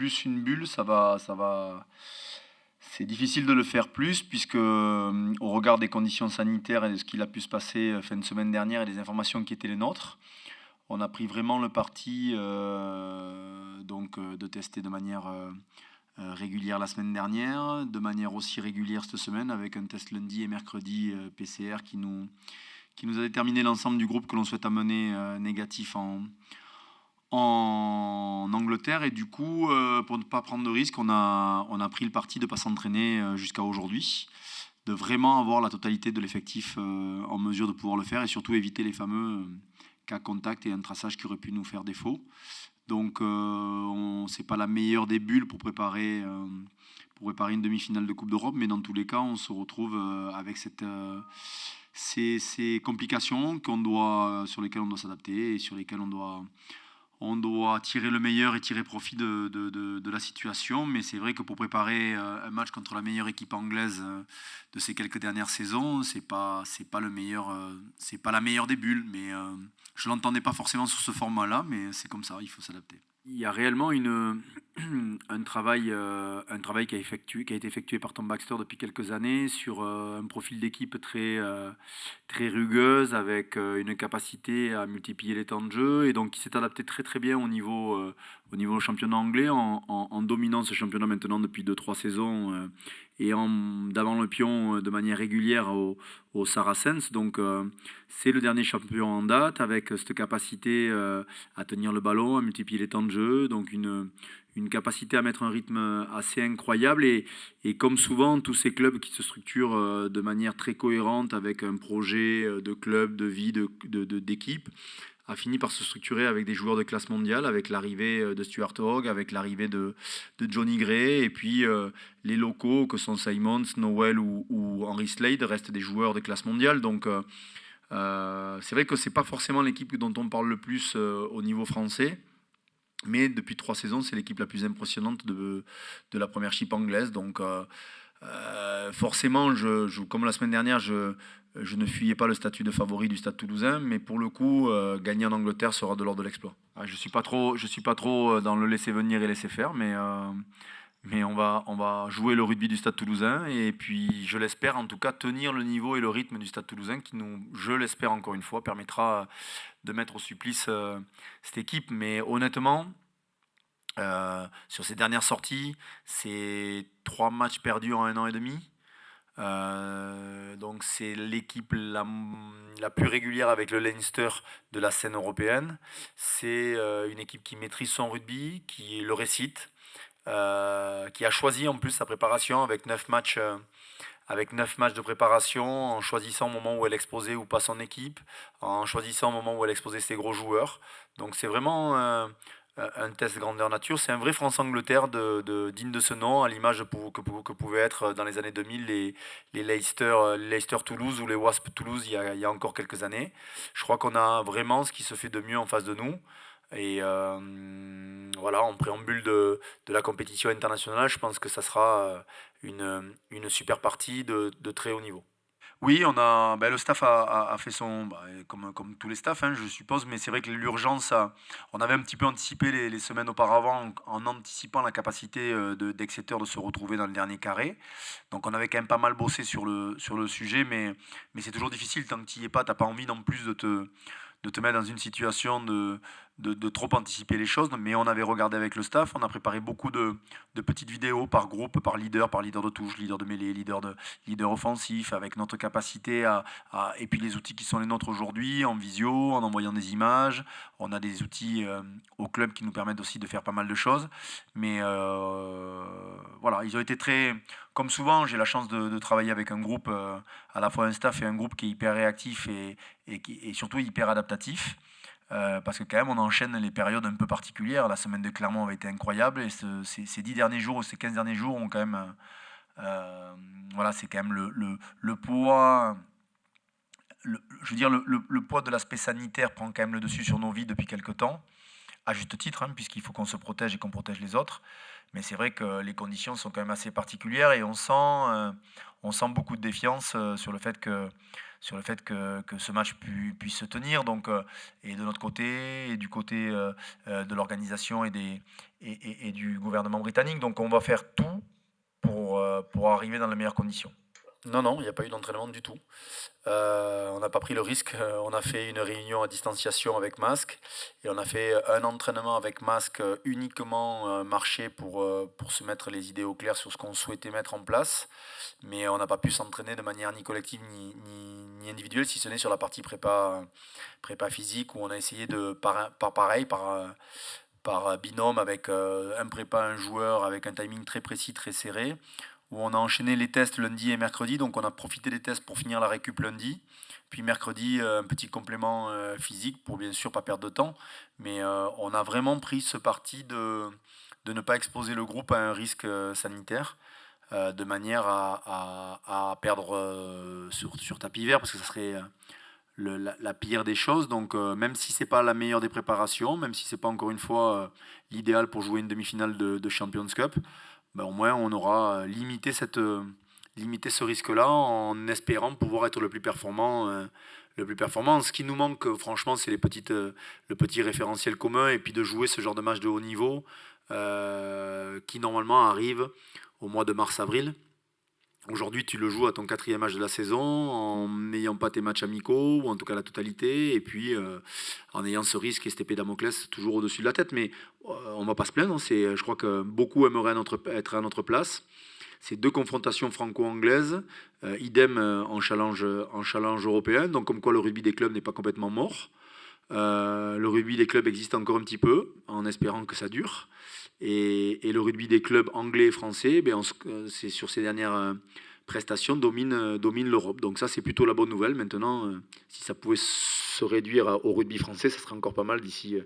plus une bulle, c'est difficile de le faire plus puisque, au regard des conditions sanitaires et de ce qu'il a pu se passer fin de semaine dernière et des informations qui étaient les nôtres, on a pris vraiment le parti de tester de manière régulière la semaine dernière, de manière aussi régulière cette semaine avec un test lundi et mercredi PCR qui nous a déterminé l'ensemble du groupe que l'on souhaite amener négatif en Angleterre. Et du coup, pour ne pas prendre de risques, on a pris le parti de ne pas s'entraîner jusqu'à aujourd'hui, de vraiment avoir la totalité de l'effectif en mesure de pouvoir le faire et surtout éviter les fameux cas contact et un traçage qui aurait pu nous faire défaut. Donc c'est pas la meilleure des bulles pour préparer une demi-finale de Coupe d'Europe, mais dans tous les cas, on se retrouve avec ces complications sur lesquelles on doit s'adapter et sur lesquelles on doit tirer le meilleur et tirer profit de la situation. Mais c'est vrai que pour préparer un match contre la meilleure équipe anglaise de ces quelques dernières saisons, c'est pas le meilleur, c'est pas la meilleure des bulles. Mais je l'entendais pas forcément sur ce format-là, mais c'est comme ça, il faut s'adapter. Il y a réellement un travail qui a été effectué par Tom Baxter depuis quelques années sur un profil d'équipe très rugueuse avec une capacité à multiplier les temps de jeu et donc qui s'est adapté très très bien au niveau championnat anglais en dominant ce championnat maintenant depuis 2-3 saisons et en davant le pion de manière régulière aux Saracens. Donc c'est le dernier champion en date avec cette capacité à tenir le ballon, à multiplier les temps de jeu, donc une capacité à mettre un rythme assez incroyable et comme souvent tous ces clubs qui se structurent de manière très cohérente avec un projet de club, de vie, d'équipe, a fini par se structurer avec des joueurs de classe mondiale, avec l'arrivée de Stuart Hogg, avec l'arrivée de Johnny Gray, et puis les locaux que sont Simons, Nowell ou Henry Slade restent des joueurs de classe mondiale. Donc c'est vrai que c'est pas forcément l'équipe dont on parle le plus au niveau français, mais depuis 3 saisons, c'est l'équipe la plus impressionnante de la première anglaise. Donc forcément, comme la semaine dernière, je ne fuyais pas le statut de favori du Stade Toulousain, mais pour le coup, gagner en Angleterre sera de l'ordre de l'exploit. Je suis pas trop dans le laisser venir et laisser faire, mais on va jouer le rugby du Stade Toulousain et puis je l'espère en tout cas tenir le niveau et le rythme du Stade Toulousain qui nous, je l'espère encore une fois, permettra de mettre au supplice cette équipe. Mais honnêtement, sur ces dernières sorties, c'est 3 matchs perdus en 1 an et demi. Donc c'est l'équipe la plus régulière avec le Leinster de la scène européenne. C'est une équipe qui maîtrise son rugby, qui le récite, qui a choisi en plus sa préparation avec 9 matchs de préparation, en choisissant au moment où elle exposait ou pas son équipe, en choisissant au moment où elle exposait ses gros joueurs. Donc c'est vraiment un test grandeur nature. C'est un vrai France-Angleterre digne de ce nom, à l'image que pouvaient être dans les années 2000 les Leicester-Toulouse ou les Wasps-Toulouse il y a encore quelques années. Je crois qu'on a vraiment ce qui se fait de mieux en face de nous. Et voilà, en préambule de la compétition internationale, je pense que ça sera une super partie de très haut niveau. Oui, le staff a fait comme tous les staffs, hein, je suppose, mais c'est vrai que l'urgence, on avait un petit peu anticipé les semaines auparavant en anticipant la capacité d'Exeter de se retrouver dans le dernier carré. Donc on avait quand même pas mal bossé sur le sujet, mais c'est toujours difficile tant que tu n'y es pas, t'as pas envie non plus de te mettre dans une situation de trop anticiper les choses. Mais on avait regardé avec le staff, on a préparé beaucoup de petites vidéos par groupe, par leader de touche, leader de mêlée, leader offensif, avec notre capacité et puis les outils qui sont les nôtres aujourd'hui, en visio, en envoyant des images. On a des outils au club qui nous permettent aussi de faire pas mal de choses. Mais voilà, ils ont été très... Comme souvent, j'ai la chance de travailler avec un groupe, à la fois un staff et un groupe qui est hyper réactif et surtout hyper adaptatif. Parce que quand même on enchaîne les périodes un peu particulières. La semaine de Clermont avait été incroyable et ces 10 derniers jours ou ces 15 derniers jours ont quand même... voilà, c'est quand même le poids... je veux dire, le poids de l'aspect sanitaire prend quand même le dessus sur nos vies depuis quelque temps. à juste titre, hein, puisqu'il faut qu'on se protège et qu'on protège les autres. Mais c'est vrai que les conditions sont quand même assez particulières et on sent beaucoup de défiance sur le fait que ce match puisse se tenir. Donc, et de notre côté, et du côté de l'organisation et du gouvernement britannique. Donc on va faire tout pour arriver dans les meilleures conditions. Non, non, il n'y a pas eu d'entraînement du tout. On n'a pas pris le risque. On a fait une réunion à distanciation avec masque et on a fait un entraînement avec masque uniquement marché pour se mettre les idées au clair sur ce qu'on souhaitait mettre en place. Mais on n'a pas pu s'entraîner de manière ni collective ni individuelle, si ce n'est sur la partie prépa physique où on a essayé de, par binôme avec un prépa, un joueur, avec un timing très précis, très serré, où on a enchaîné les tests lundi et mercredi, donc on a profité des tests pour finir la récup lundi, puis mercredi un petit complément physique pour bien sûr pas perdre de temps, mais on a vraiment pris ce parti de ne pas exposer le groupe à un risque sanitaire, de manière à perdre sur tapis vert, parce que ça serait la pire des choses. Donc même si c'est pas la meilleure des préparations, même si c'est pas encore une fois l'idéal pour jouer une demi-finale de Champions Cup, ben, au moins on aura limité ce risque-là en espérant pouvoir être le plus performant. Le plus performant. Ce qui nous manque, franchement, c'est le petit référentiel commun et puis de jouer ce genre de match de haut niveau qui normalement arrive au mois de mars-avril. Aujourd'hui, tu le joues à ton quatrième match de la saison en n'ayant pas tes matchs amicaux, ou en tout cas la totalité, et puis en ayant ce risque et cette épée Damoclès toujours au-dessus de la tête. Mais on ne va pas se plaindre, je crois que beaucoup aimeraient être à notre place. C'est deux confrontations franco-anglaises, idem en challenge européen, donc comme quoi le rugby des clubs n'est pas complètement mort. Le rugby des clubs existe encore un petit peu, en espérant que ça dure. Et le rugby des clubs anglais et français, ben c'est sur ces dernières prestations, domine l'Europe. Donc ça, c'est plutôt la bonne nouvelle. Maintenant, si ça pouvait se réduire au rugby français, ça serait encore pas mal d'ici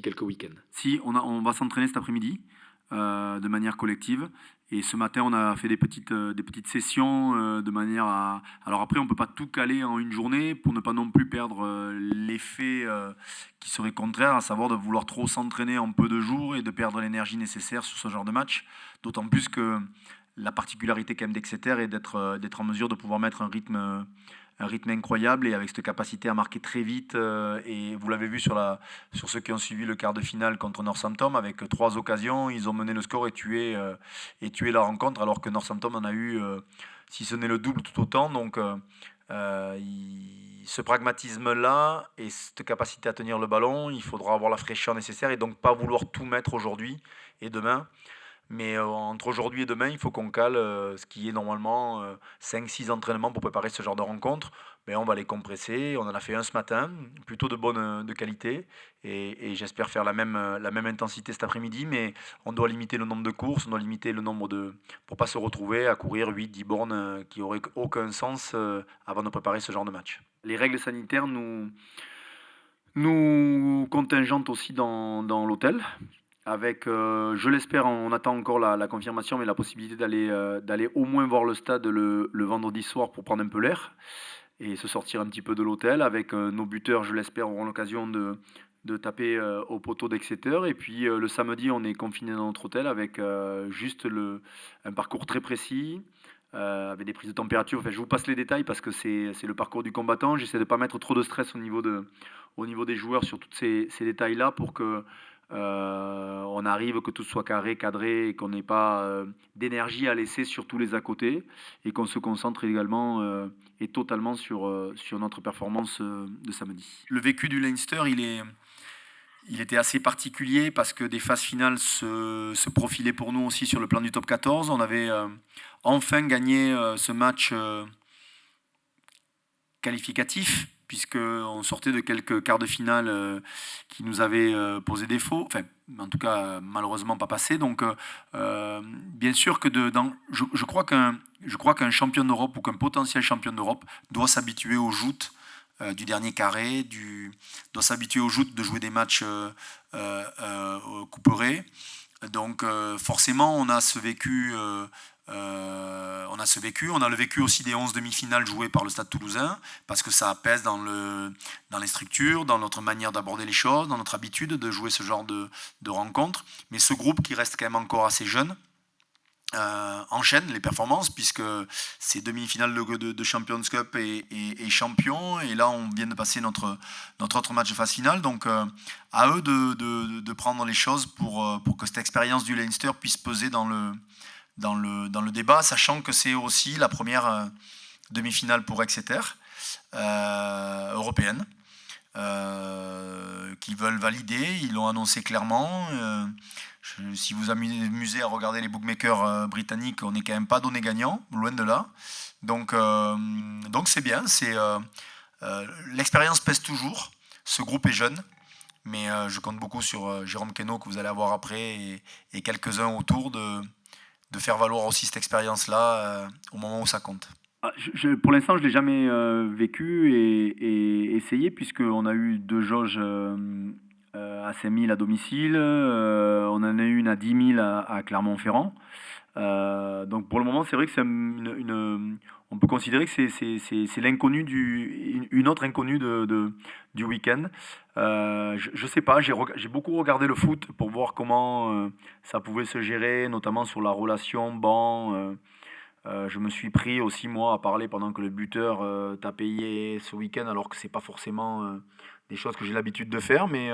quelques week-ends. Si, on va s'entraîner cet après-midi de manière collective. Et ce matin, on a fait des petites sessions de manière à... Alors après, on ne peut pas tout caler en une journée pour ne pas non plus perdre l'effet qui serait contraire, à savoir de vouloir trop s'entraîner en peu de jours et de perdre l'énergie nécessaire sur ce genre de match. D'autant plus que la particularité quand même d'Exeter est d'être en mesure de pouvoir mettre un rythme incroyable et avec cette capacité à marquer très vite. Et vous l'avez vu sur ceux qui ont suivi le quart de finale contre Northampton, avec 3 occasions, ils ont mené le score et tué la rencontre, alors que Northampton en a eu, si ce n'est le double, tout autant. Donc ce pragmatisme-là et cette capacité à tenir le ballon, il faudra avoir la fraîcheur nécessaire et donc pas vouloir tout mettre aujourd'hui et demain. Mais entre aujourd'hui et demain, il faut qu'on cale ce qui est normalement 5-6 entraînements pour préparer ce genre de rencontre. Mais on va les compresser. On en a fait un ce matin, plutôt de qualité. Et j'espère faire la même intensité cet après-midi. Mais on doit limiter le nombre de courses, on doit limiter le nombre de... pour pas se retrouver à courir 8-10 bornes qui n'auraient aucun sens avant de préparer ce genre de match. Les règles sanitaires nous contingentent aussi dans l'hôtel avec, je l'espère, on attend encore la confirmation, mais la possibilité d'aller au moins voir le stade le vendredi soir pour prendre un peu l'air et se sortir un petit peu de l'hôtel avec nos buteurs, je l'espère, auront l'occasion de taper au poteau d'Exeter. Et puis le samedi, on est confiné dans notre hôtel avec juste un parcours très précis, avec des prises de température. Enfin, je vous passe les détails parce que c'est le parcours du combattant. J'essaie de ne pas mettre trop de stress au niveau des joueurs sur tous ces détails-là pour que on arrive, que tout soit carré, cadré, et qu'on n'ait pas d'énergie à laisser sur tous les à côté, et qu'on se concentre également et totalement sur notre performance de samedi. Le vécu du Leinster, il était assez particulier parce que des phases finales se profilaient pour nous aussi sur le plan du top 14. On avait enfin gagné ce match qualificatif, puisqu'on sortait de quelques quarts de finale qui nous avaient posé défaut, enfin, en tout cas, malheureusement pas passé. Donc, bien sûr que je crois qu'un champion d'Europe ou qu'un potentiel champion d'Europe doit s'habituer aux joutes du dernier carré, doit s'habituer aux joutes de jouer des matchs couperés. Donc, forcément, on a ce vécu On a ce vécu, on a le vécu aussi des 11 demi-finales jouées par le Stade Toulousain, parce que ça pèse dans les structures, dans notre manière d'aborder les choses, dans notre habitude de jouer ce genre de rencontres. Mais ce groupe qui reste quand même encore assez jeune, enchaîne les performances, puisque c'est demi-finale de Champions Cup et champion, et là on vient de passer notre autre match de phase finale, donc à eux de prendre les choses pour que cette expérience du Leinster puisse peser dans le débat, sachant que c'est aussi la première demi-finale pour Exeter, européenne, qu'ils veulent valider, ils l'ont annoncé clairement. Si vous amusez à regarder les bookmakers britanniques, on n'est quand même pas donné gagnant, loin de là. Donc c'est bien, l'expérience pèse toujours, ce groupe est jeune, mais je compte beaucoup sur Jérôme Queneau, que vous allez avoir après, et quelques-uns autour de faire valoir aussi cette expérience-là au moment où ça compte. Pour l'instant, je ne l'ai jamais vécu et essayé, puisqu'on a eu 2 jauges à 5 000 à domicile, on en a eu une à 10 000 à Clermont-Ferrand. Donc pour le moment, c'est vrai que on peut considérer que c'est l'inconnu une autre inconnue du week-end. Je sais pas, j'ai beaucoup regardé le foot pour voir comment ça pouvait se gérer, notamment sur la relation banc. Je me suis pris aussi, moi, à parler pendant que le buteur t'a payé ce week-end, alors que c'est pas forcément des choses que j'ai l'habitude de faire, mais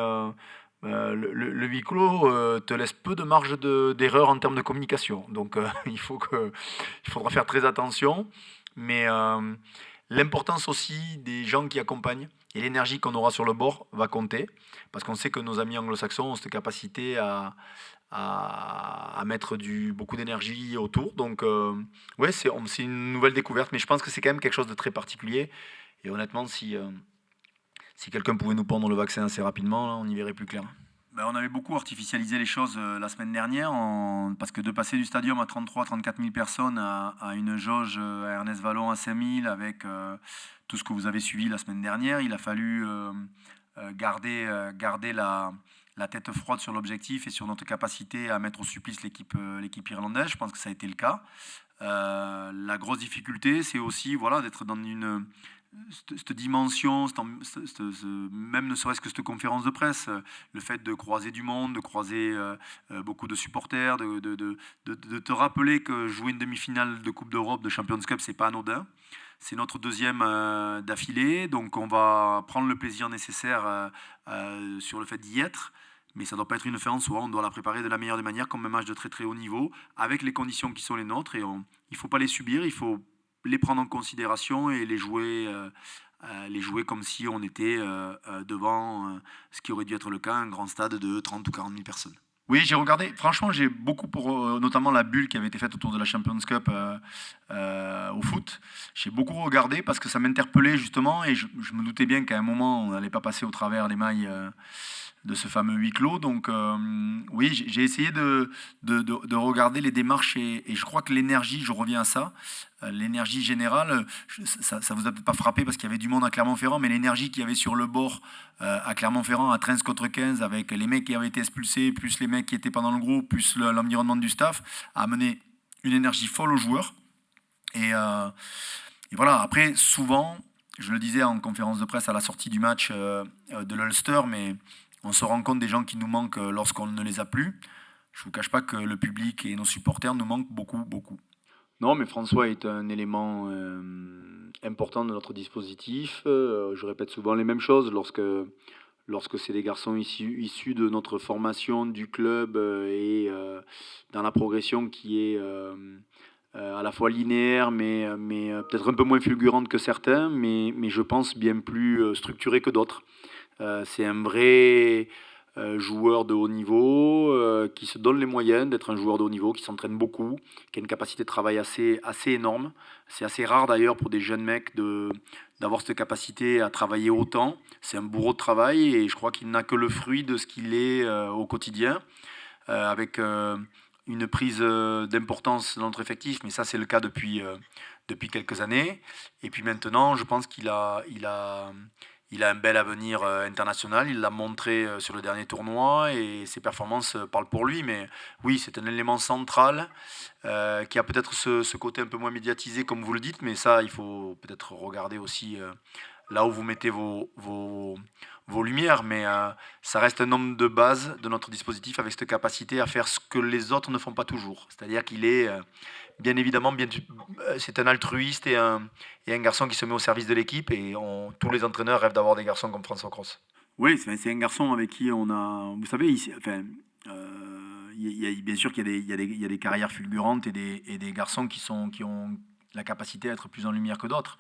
le huis clos te laisse peu de marge d'erreur en termes de communication. Donc il faudra faire très attention, mais l'importance aussi des gens qui accompagnent et l'énergie qu'on aura sur le bord va compter, parce qu'on sait que nos amis anglo-saxons ont cette capacité à mettre beaucoup d'énergie autour. Donc, ouais, c'est une nouvelle découverte, mais je pense que c'est quand même quelque chose de très particulier. Et honnêtement, si quelqu'un pouvait nous pondre le vaccin assez rapidement, là, on y verrait plus clair. On avait beaucoup artificialisé les choses la semaine dernière, parce que de passer du stadium à 33-34 000 personnes à une jauge à Ernest Vallon à 5 000, avec tout ce que vous avez suivi la semaine dernière, il a fallu garder la tête froide sur l'objectif et sur notre capacité à mettre au supplice l'équipe irlandaise. Je pense que ça a été le cas. La grosse difficulté, c'est aussi d'être dans cette dimension, même ne serait-ce que cette conférence de presse, le fait de croiser du monde, de croiser beaucoup de supporters, de te rappeler que jouer une demi-finale de Coupe d'Europe, de Champions Cup, c'est pas anodin. C'est notre deuxième d'affilée, donc on va prendre le plaisir nécessaire sur le fait d'y être. Mais ça ne doit pas être une fin en soi, on doit la préparer de la meilleure des manières, comme un match de très très haut niveau, avec les conditions qui sont les nôtres, et il ne faut pas les subir, il faut les prendre en considération et les jouer comme si on était devant ce qui aurait dû être le cas, un grand stade de 30 ou 40 000 personnes. Oui, j'ai regardé. Franchement, j'ai beaucoup pour notamment la bulle qui avait été faite autour de la Champions Cup au foot. J'ai beaucoup regardé parce que ça m'interpellait justement, et je me doutais bien qu'à un moment, on n'allait pas passer au travers les mailles de ce fameux huis clos. Donc oui, j'ai essayé de regarder les démarches, et je crois que l'énergie, je reviens à ça, l'énergie générale, ça vous a peut-être pas frappé parce qu'il y avait du monde à Clermont-Ferrand, mais l'énergie qu'il y avait sur le bord à Clermont-Ferrand à 13 contre 15, avec les mecs qui avaient été expulsés, plus les mecs qui étaient pendant le groupe, plus l'environnement du staff, a amené une énergie folle aux joueurs. Et voilà, après, souvent, je le disais en conférence de presse à la sortie du match de l'Ulster, mais on se rend compte des gens qui nous manquent lorsqu'on ne les a plus. Je ne vous cache pas que le public et nos supporters nous manquent beaucoup, beaucoup. Non, mais François est un élément important de notre dispositif. Je répète souvent les mêmes choses lorsque c'est des garçons issus de notre formation du club et dans la progression qui est à la fois linéaire, mais peut-être un peu moins fulgurante que certains, mais je pense bien plus structurée que d'autres. C'est un vrai joueur de haut niveau qui se donne les moyens d'être un joueur de haut niveau, qui s'entraîne beaucoup, qui a une capacité de travail assez énorme. C'est assez rare d'ailleurs pour des jeunes mecs d'avoir cette capacité à travailler autant. C'est un bourreau de travail, et je crois qu'il n'a que le fruit de ce qu'il est au quotidien, avec une prise d'importance dans notre effectif, mais ça c'est le cas depuis quelques années. Et puis maintenant, je pense qu'il a il a un bel avenir international, il l'a montré sur le dernier tournoi et ses performances parlent pour lui. Mais oui, c'est un élément central qui a peut-être ce côté un peu moins médiatisé, comme vous le dites, mais ça, il faut peut-être regarder aussi là où vous mettez vos lumières. Mais ça reste un homme de base de notre dispositif avec cette capacité à faire ce que les autres ne font pas toujours. C'est-à-dire qu'il est, bien évidemment, c'est un altruiste et un garçon qui se met au service de l'équipe. Et tous les entraîneurs rêvent d'avoir des garçons comme François Cros. Oui, c'est un garçon avec qui on a. Vous savez, enfin, bien sûr qu'il y a il y a des carrières fulgurantes et des garçons qui ont la capacité à être plus en lumière que d'autres.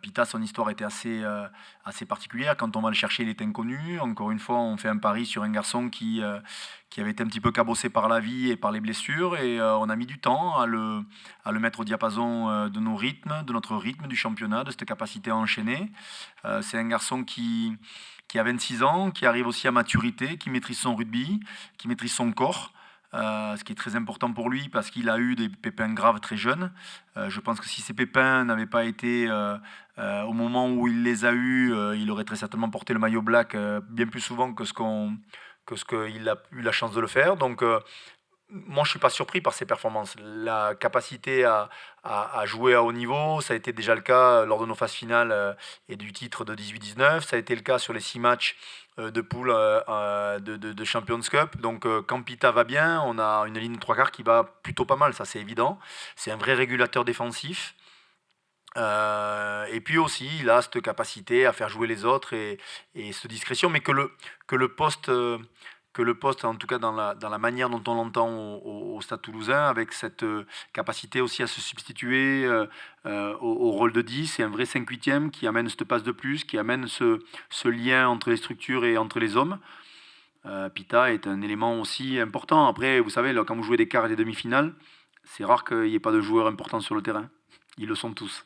Pita, son histoire était assez particulière. Quand on va le chercher, il est inconnu. Encore une fois, on fait un pari sur un garçon qui avait été un petit peu cabossé par la vie et par les blessures. Et on a mis du temps à le mettre au diapason de nos rythmes, de notre rythme du championnat, de cette capacité à enchaîner. C'est un garçon qui a 26 ans, qui arrive aussi à maturité, qui maîtrise son rugby, qui maîtrise son corps. Ce qui est très important pour lui parce qu'il a eu des pépins graves très jeunes. Je pense que si ces pépins n'avaient pas été au moment où il les a eus, il aurait très certainement porté le maillot black bien plus souvent que ce qu'il a eu la chance de le faire. Donc moi, je ne suis pas surpris par ses performances. La capacité à jouer à haut niveau, ça a été déjà le cas lors de nos phases finales et du titre de 18-19. Ça a été le cas sur les 6 matchs de poule de Champions Cup. Donc, quand Pita va bien, on a une ligne de 3 quarts qui va plutôt pas mal, ça c'est évident. C'est un vrai régulateur défensif. Et puis aussi, il a cette capacité à faire jouer les autres et cette discrétion, mais que le poste, en tout cas dans la manière dont on l'entend au Stade Toulousain, avec cette capacité aussi à se substituer au rôle de 10, c'est un vrai 5-8e qui amène cette passe de plus, qui amène ce lien entre les structures et entre les hommes. Pita est un élément aussi important. Après, vous savez, là, quand vous jouez des quarts et des demi-finales, c'est rare qu'il n'y ait pas de joueurs importants sur le terrain. Ils le sont tous.